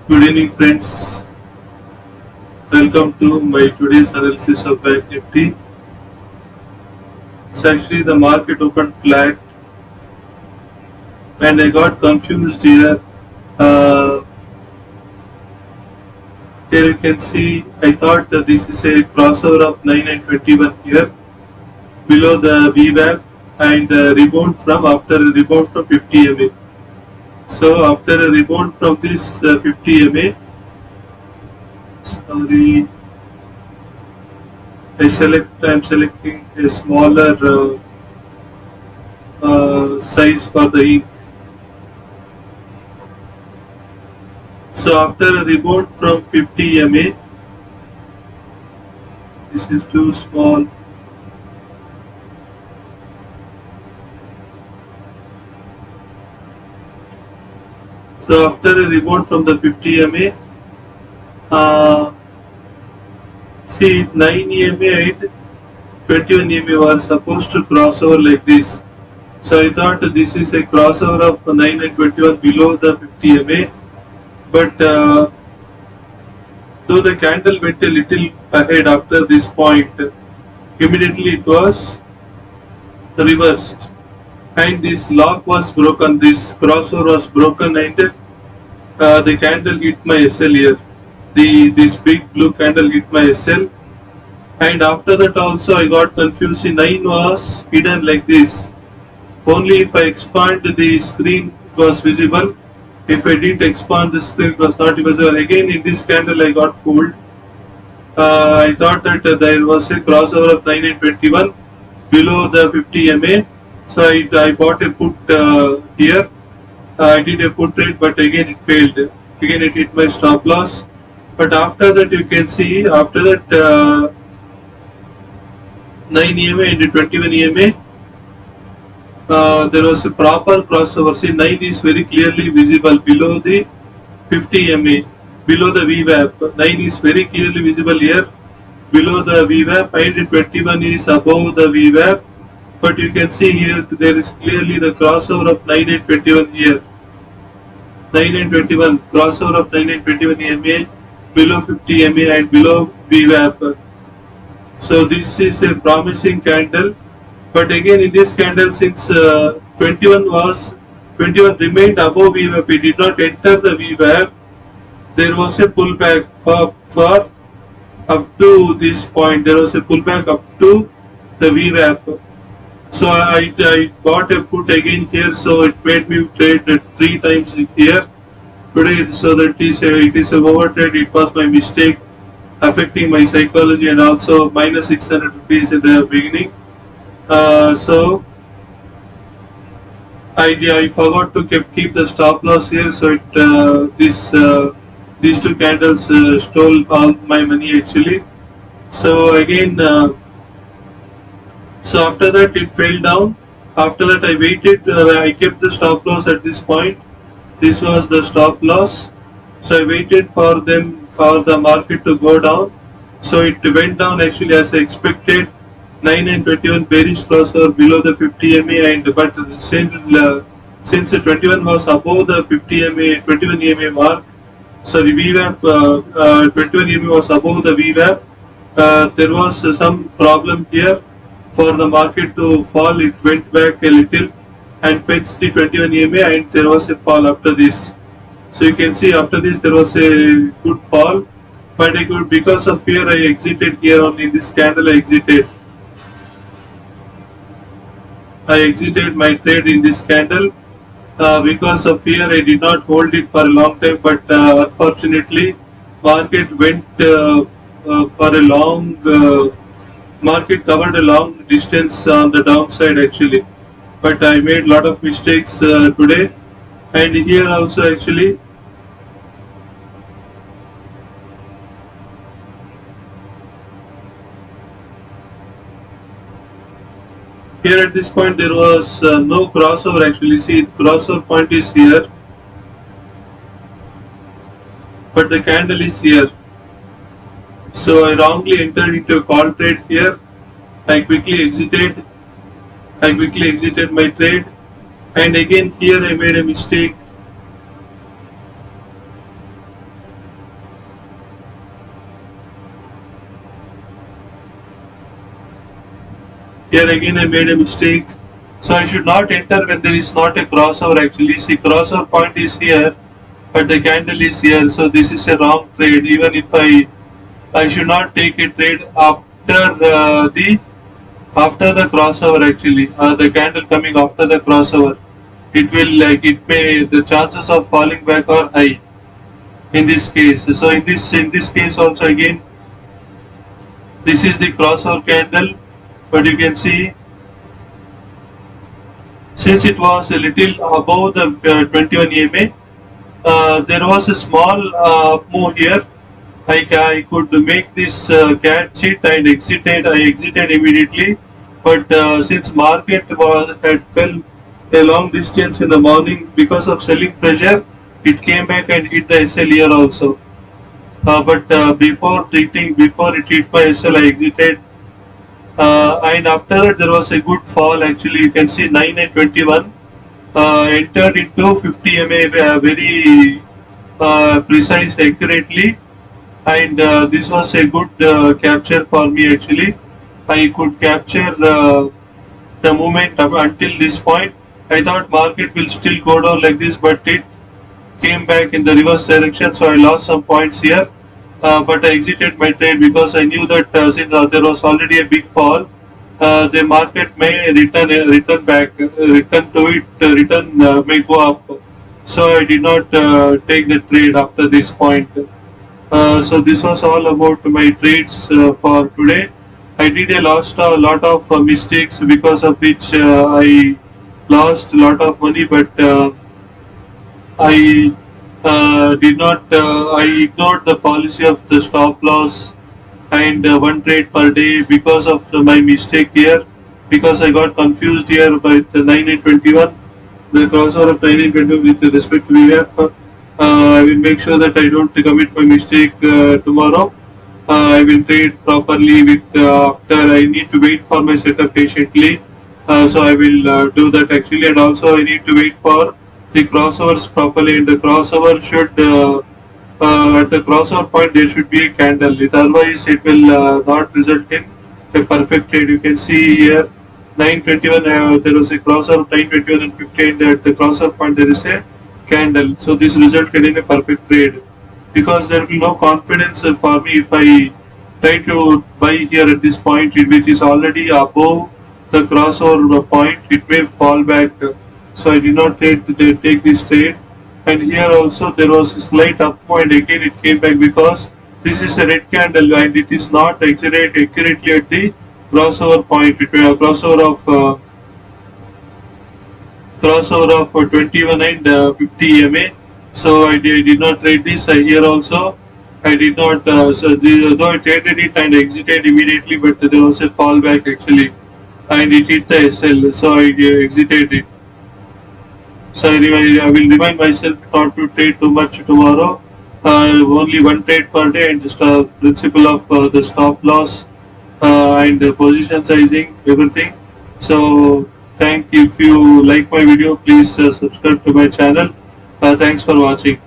Good evening, friends. Welcome to my today's analysis of Bank Nifty. So actually, the market opened flat, and I got confused here. Uh, Here you can see I thought that this is a crossover of 9 and 21 here below the VWAP and rebound from after a rebound from 50 MA. So after a rebound from this 50 MA, sorry, I'm selecting a smaller size for the ink. So after a rebound from 50 MA, this is too small. So after a rebound from the 50 MA, see 9 MA and 21 MA were supposed to cross over like this. So I thought this is a crossover of 9 and 21 below the 50 MA, but though the candle went a little ahead after this point, immediately it was reversed and this lock was broken, this crossover was broken, and the candle hit my SL here. This big blue candle hit my SL, and after that also I got confused. 9 was hidden like this. Only if I expand the screen it was visible. If I didn't expand the screen it was not visible. Again in this candle I got fooled. I thought that there was a crossover of 9 and 21 below the 50 MA. So I bought a put here. I did a put trade, but again it failed. Again it hit my stop loss. But after that you can see, after that 9 EMA and 21 EMA, there was a proper crossover. See, 9 is very clearly visible below the 50 MA, below the VWAP. 9 is very clearly visible here below the VWAP, and 21 is above the VWAP. But you can see here there is clearly the crossover of 9 and 21 here. 9 and 21, crossover of 9 and 21 MA below 50 MA and below VWAP. So this is a promising candle. But again in this candle, since 21 remained above VWAP, it did not enter the VWAP, there was a pullback for up to this point. There was a pullback up to the VWAP. So I bought a put again here, so it made me trade 3 times here today. So that it is a overtrade. It was my mistake, affecting my psychology, and also minus 600 rupees in the beginning. So I forgot to keep the stop loss here. So these two candles stole all my money actually. So again. So after that it fell down. After that I waited, I kept the stop loss at this point. This was the stop loss. So I waited for the market to go down. So it went down actually as I expected. 9 and 21 bearish crossover below the 50 MA, and but since the 21 was above the 50 MA, 21 MA mark, so the VWAP 21 MA was above the VWAP. There was some problem here. For the market to fall, it went back a little and fetched the 21 EMA, and there was a fall after this. So you can see after this there was a good fall, but because of fear I exited here only in this candle. I exited my trade in this candle because of fear. I did not hold it for a long time, but unfortunately market went for a long. Market covered a long distance on the downside actually, but I made a lot of mistakes today, and here also actually. Here at this point there was no crossover actually. See, crossover point is here, but the candle is here. So I wrongly entered into a call trade here. I quickly exited my trade, and again here I made a mistake. Here again I made a mistake. So I should not enter when there is not a crossover actually. See, crossover point is here, but the candle is here. So this is a wrong trade. Even if I should not take a trade after the crossover actually. The candle coming after the crossover. The chances of falling back are high in this case. So in this case also again, this is the crossover candle, but you can see since it was a little above the 21 EMA, there was a small move here. I could make this cat sit and exited. I exited immediately, but since market had fell a long distance in the morning because of selling pressure, it came back and hit the SL here also. But before it hit my SL, I exited. And after that, there was a good fall. Actually, you can see 9 and 21 entered into 50 MA very precise, accurately, and this was a good capture for me. Actually, I could capture the movement until this point. I thought market will still go down like this, but it came back in the reverse direction, so I lost some points here. But I exited my trade because I knew that since there was already a big fall, the market may return back, return to it, may go up. So I did not take the trade after this point. So this was all about my trades for today. I did a lot of mistakes because of which I lost a lot of money, but I did not. I ignored the policy of the stop loss and one trade per day because of my mistake here. Because I got confused here by the 9 and 21, the crossover of 9 and 21 with respect to VWAP. I will make sure that I don't commit my mistake tomorrow. I will trade properly with after I need to wait for my setup patiently. So I will do that actually, and also I need to wait for the crossovers properly. And the crossover should at the crossover point there should be a candle. Otherwise it will not result in a perfect trade. You can see here 921 there was a crossover 921 and 15. At the crossover point there is a candle. So this resulted in a perfect trade. Because there will be no confidence for me if I try to buy here at this point, which is already above the crossover point, it may fall back. So I did not take this trade. And here also there was a slight up and again it came back because this is a red candle and it is not accurately at the crossover point. It may have crossover of 21 and 50 EMA. So I did not trade this. Here also I did not. Though I traded it and exited immediately, but there was a fallback actually, and it hit the SL. So I exited it. So I will remind myself not to trade too much tomorrow. Only one trade per day, and the principle of the stop loss and the position sizing, everything. So if you like my video, please subscribe to my channel. Thanks for watching.